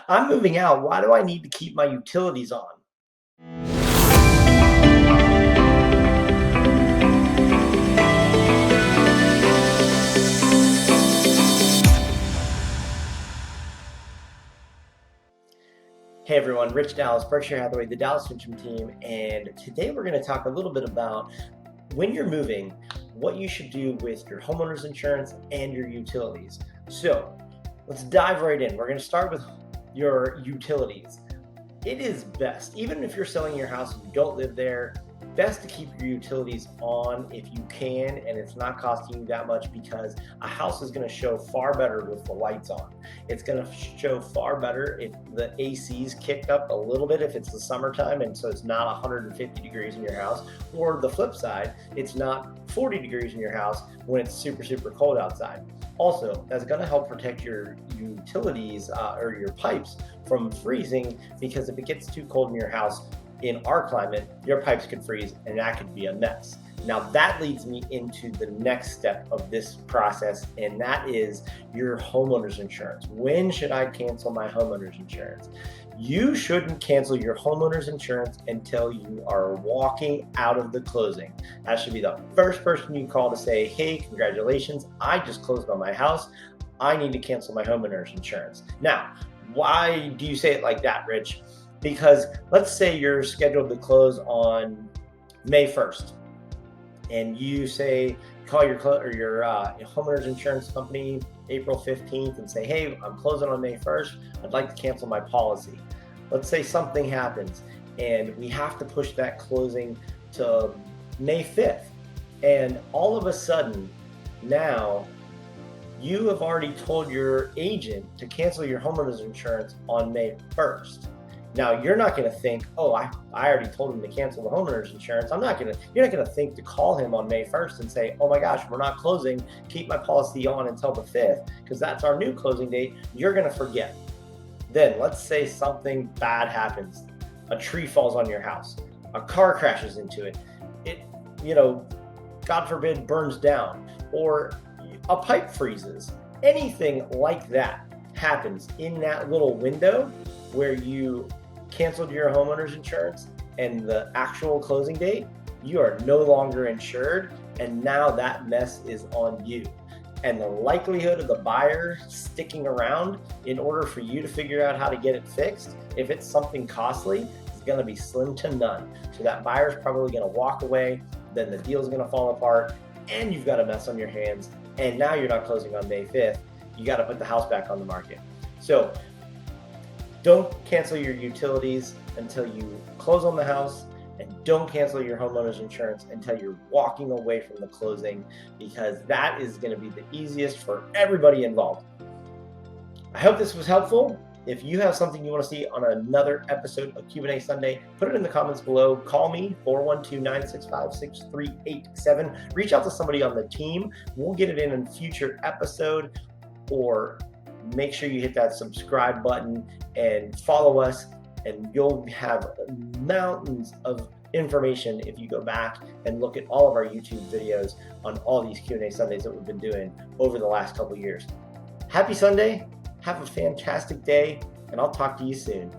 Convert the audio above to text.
I'm moving out. Why do I need to keep my utilities on? Hey everyone, Rich Dallas, Berkshire Hathaway, the Dallas-Fincham team, and today we're going to talk a little bit about when you're moving, what you should do with your homeowner's insurance and your utilities. So let's dive right in. We're going to start with your utilities. It is best, even if you're selling your house and you don't live there, best to keep your utilities on if you can, and it's not costing you that much, because a house is going to show far better with the lights on. It's going to show far better if the AC's kicked up a little bit if it's the summertime, and so it's not 150 degrees in your house, or the flip side, it's not 40 degrees in your house when it's super cold outside. Also, that's going to help protect your utilities or your pipes from freezing, because if it gets too cold in your house, in our climate, your pipes could freeze and that could be a mess. Now that leads me into the next step of this process, and that is your homeowner's insurance. When should I cancel my homeowner's insurance? You shouldn't cancel your homeowner's insurance until you are walking out of the closing. That should be the first person you call to say, hey, congratulations, I just closed on my house. I need to cancel my homeowner's insurance. Now, why do you say it like that, Rich? Because let's say you're scheduled to close on May 1st, and you say, call your homeowner's insurance company April 15th and say, hey, I'm closing on May 1st. I'd like to cancel my policy. Let's say something happens and we have to push that closing to May 5th. And all of a sudden, now you have already told your agent to cancel your homeowner's insurance on May 1st. Now, you're not going to think, oh, I already told him to cancel the homeowner's insurance. You're not going to think to call him on May 1st and say, oh my gosh, we're not closing. Keep my policy on until the 5th, because that's our new closing date. You're going to forget. Then let's say something bad happens. A tree falls on your house. A car crashes into it. It, God forbid, burns down, or a pipe freezes. Anything like that happens in that little window where you canceled your homeowner's insurance and the actual closing date, you are no longer insured, and now that mess is on you. And the likelihood of the buyer sticking around in order for you to figure out how to get it fixed, if it's something costly, is going to be slim to none. So that buyer's probably going to walk away, then the deal's going to fall apart, and you've got a mess on your hands, and now you're not closing on May 5th. You got to put the house back on the market. So don't cancel your utilities until you close on the house, and don't cancel your homeowner's insurance until you're walking away from the closing, because that is going to be the easiest for everybody involved. I hope this was helpful. If you have something you want to see on another episode of Q&A Sunday, put it in the comments below. Call me, 412-965-6387. Reach out to somebody on the team. We'll get it in a future episode, or make sure you hit that subscribe button and follow us, and you'll have mountains of information if you go back and look at all of our YouTube videos on all these Q&A Sundays that we've been doing over the last couple of years. Happy Sunday, have a fantastic day, and I'll talk to you soon.